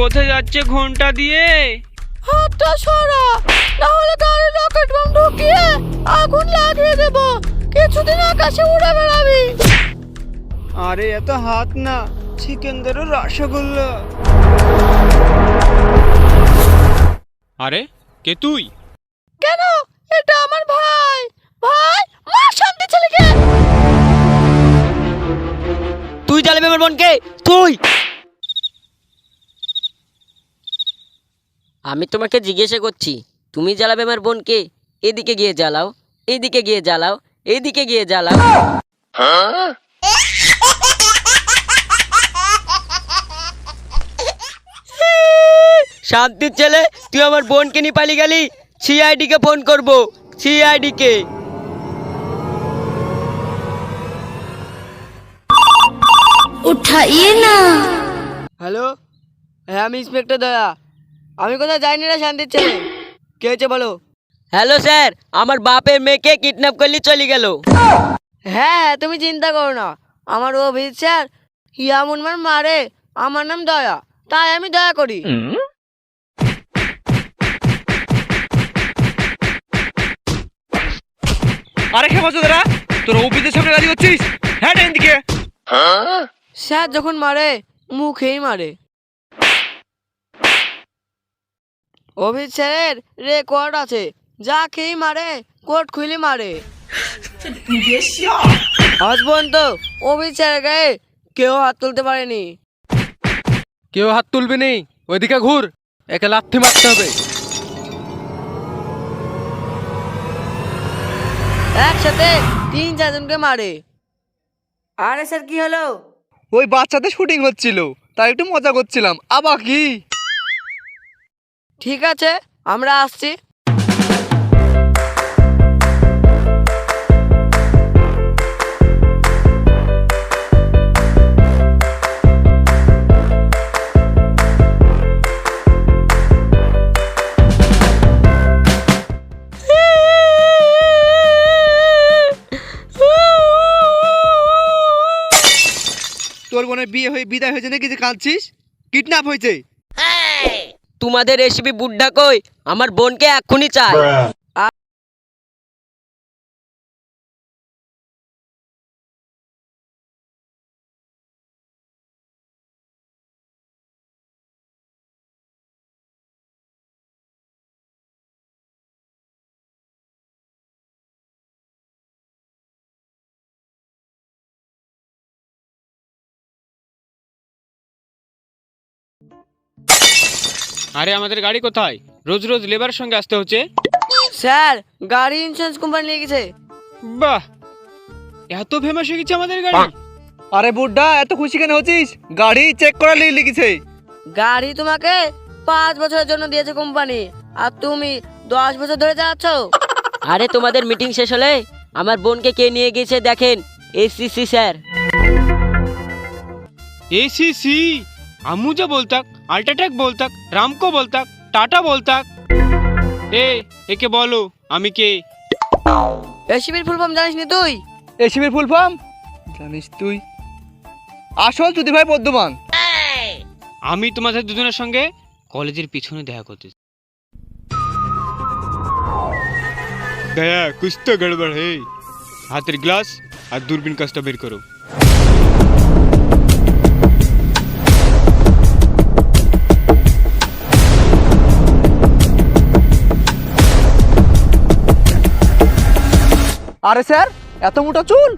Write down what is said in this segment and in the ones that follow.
কোথায় যাচ্ছে ঘন্টা দিয়ে? হাতটা সরা, না হলে গাড়ি রকেট বম ঢুকিয়ে আগুন লাগিয়ে দেব। কিছুদিন আকাশে উড়ে বেড়াবি। আরে এত হাত না, সিকেন্দারের রসগোল্লা। আরে কে তুই? কেন? এটা আমার ভাই। ভাই, মা শান্তি ছেলেকে। তুই জ্বালাবি আমার বোনকে? তুই? আমি তোমাকে জিজ্ঞাসা করছি, তুমি জ্বালাবে আমার বোনকে? এদিকে গিয়ে জ্বালাও, এদিকে গিয়ে জ্বালাও, এদিকে গিয়ে জ্বালাও। শান্তির ছেলে, তুই আমার বোনকে নিয়ে পালিয়ে গেলি। সিআইডি কে ফোন করবো, সিআইডি কে। উঠাইয়ে না। হ্যালো, হ্যাঁ আমি ইন্সপেক্টর দয়া। আমি কোথায় যাইনি রে শান্তির ছেলে। কে হয়েছে বলো? হ্যালো স্যার, আমার বাপের মেয়েকে কিডন্যাপ করলে চলে গেল। হ্যাঁ, তুমি চিন্তা করো না। আমার অভিজিৎ স্যার এমন মারে, আমার নাম দয়া, তাই আমি দয়া করি। আরে খেমাচোদারা, তোরা অফিসের সামনে গাড়ি করছিস? হ্যাঁ ডান দিকে। স্যার যখন মারে মুখেই মারে। অভিজিৎ স্যারের রেকর্ড আছে, যা খেয়েই মারে কোর্ট খুলে মারে। আজ পর্যন্ত অভিজিৎ স্যারের গায়ে কেউ হাত তুলতে পারেনি। কেউ হাত তুলবে নেই, ওইদিকে ঘুর, একে লাথি মারতে হবে। একসাথে 3-4 জনকে মারে। আরে স্যার কি হলো? ওই বাচ্চাদের শুটিং হচ্ছিল, তাই একটু মজা করছিলাম। আবার কি? ঠিক আছে, আমরা আসছি। তোর বোনের বিয়ে হয়ে বিদায় হয়েছে নাকি যে কাঁদছিস? কিডন্যাপ হয়েছে। তোমাদের রেসিপি বুড্ঢা কই? আমার বোনকে এক্ষুনি চাই। আরে আমাদের গাড়ি কোথায়? রোজ রোজ লেবারের সঙ্গে আসতে হচ্ছে। স্যার, গাড়ি ইন্স্যুরেন্স কোম্পানি নিয়ে গেছে। বাহ, এত ফেমাস হয়ে গেছে আমাদের গাড়ি। আরে বুড্ডা, এত খুশি কেন হচ্ছিস? গাড়ি চেক করা লিখেছে। গাড়ি তোমাকে 5 বছরের জন্য দিয়েছে কোম্পানি, আর তুমি 10 বছর ধরে যাচ্ছ। আরে তোমাদের মিটিং শেষ হলে আমার বোনকে কে নিয়ে গেছে দেখেন, এসিসি স্যার। एसीसी अमूजा बोलताक, अल्ट्राटेक बोलताक, रामको बोलताक, टाटा बोलताक। एके बोलो आमी के? এসিবির ফুল ফর্ম জানিস নি তুই? এসিবির ফুল ফর্ম জানিস তুই? আসল চুদি ভাই বর্ধমান। আমি তোমাদের দুজনের সঙ্গে কলেজের পিছনে দেখা করতে। দয়া कुछ तो गड़बड़ है। हाथेर ग्लास আর দূরবীন কাজটা বের করো। আরে স্যার, এত মোটা চুল?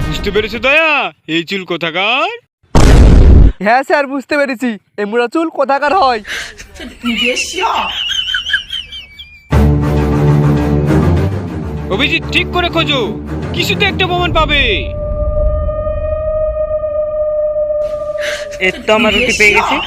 বুঝতে পেরেছো দয়া, এই চুল কোথাকার? হ্যাঁ স্যার, বুঝতে পেরেছি। এই মোটা চুল কোথাকার হয়। অভিজিৎ, ঠিক করে খোঁজো, কিছুতে একটা প্রমাণ পাবে। এর তো আমার রুটি পেয়ে গেছি।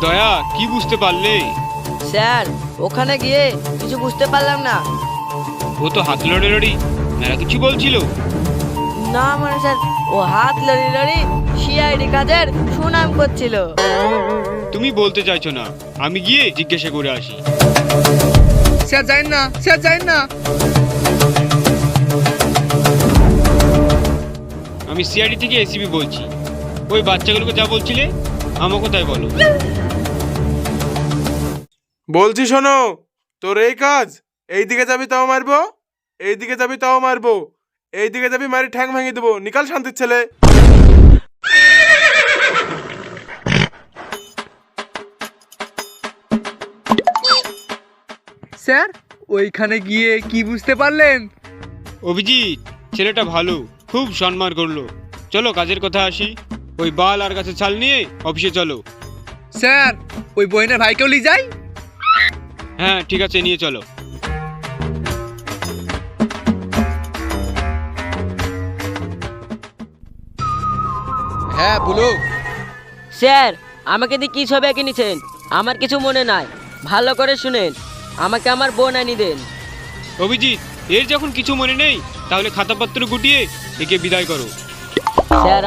দয়া, কি বুঝতে পারলে? স্যার, ওখানে গিয়ে কিছু বুঝতে পারলাম না। ও তো হাত লড়ে লড়ি মেরা কিছু বলছিল। না মানে স্যার, ও হাত লড়ি লড়ি সিআইডি কাজের সুনাম করছিল। তুমি বলতে চাইছো না, আমি গিয়ে জিজ্ঞাসা করে আসি। স্যার যাই না, স্যার যাই না। আমি সিআইডি থেকে এসিপি বলছি। ওই বাচ্চাগুলোকে যা বলছিলে আমাকে তাই বলো। বলছি শোনো, তোর এই কাজ, এই দিকে যাবি তাও মারবো, এই দিকে যাবি তাও মারবো, এই দিকে যাবি মারি ঠ্যাং ভেঙে দেবো। নিকাল শান্তির ছেলে। স্যার ওইখানে গিয়ে কি বুঝতে পারলেন? অভিজিৎ ছেলেটা ভালো, খুব সম্মান করলো। চলো কাজের কথা আসি। ওই বাল আর কাছে ছাল নিয়ে অফিসে চলো। স্যার ওই বইনের ভাইকেও নিয়ে যাই। হ্যাঁ ঠিক আছে, নিয়ে চলো। হ্যাঁ বলো। স্যার আমাকে দিয়ে কি ছবি এঁকে নিছেন? আমার কিছু মনে নাই, ভালো করে শুনেন। আমাকে আমার বোন আনি দেন। অভিজিৎ, এর যখন কিছু মনে নেই তাহলে খাতাপত্র গুটিয়ে একে বিদায় করো। স্যার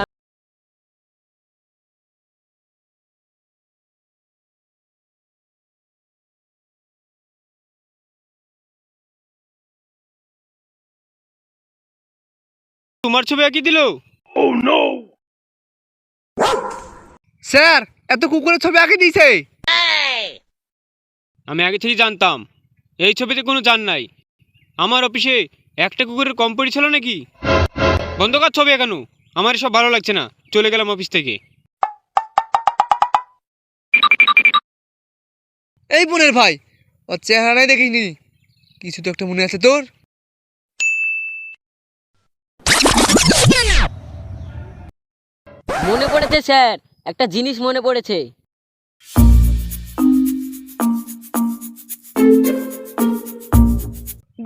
তোমার ছবি এঁকে দিল? স্যার এত কুকুরের ছবি আঁকে দিয়েছে। আমি আগে থেকে জানতাম এই ছবিতে কোনো জান নাই। আমার অফিসে একটা কুকুরের কম পড়েছিল নাকি? বন্ধ কর ছবি এখানো, আমার সব ভালো লাগছে না। চলে গেলাম অফিস থেকে। এই বোনের ভাই, ওর চেহারাই দেখিনি। কিছু তো একটা মনে আছে তোর? মনে পড়েছে স্যার, একটা জিনিস মনে পড়েছে।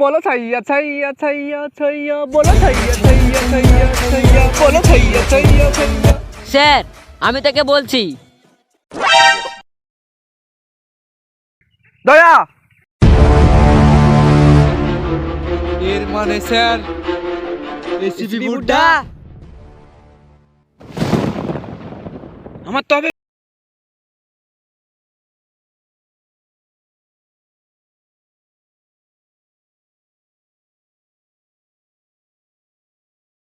বলো ছাইয়া ছাইয়া ছাইয়া ছাইয়া, বলো ছাইয়া ছাইয়া ছাইয়া ছাইয়া, বলো ছাইয়া ছাইয়া ছাইয়া। স্যার আমি তাকে বলছি। দয়া। এর মানে স্যার এসিপি বুড্ডা। আমার তবে